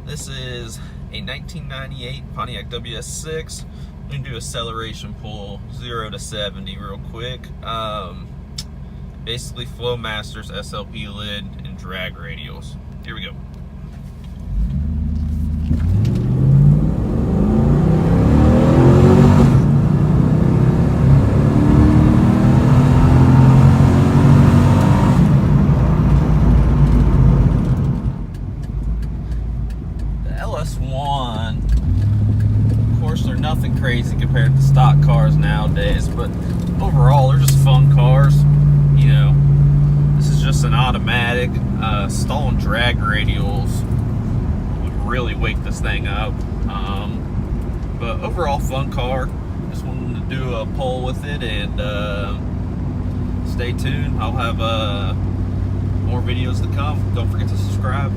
This is a 1998 Pontiac WS6. I'm going to do acceleration pull 0 to 70 real quick. Basically Flowmaster's SLP Lid and Drag Radials. Here we go. LS1, of course, they're nothing crazy compared to stock cars nowadays, but overall they're just fun cars. You know, this is just an automatic. Stalling drag radials would really wake this thing up, but overall fun car. Just wanted to do a poll with it, and stay tuned. I'll have more videos to come. Don't forget to subscribe.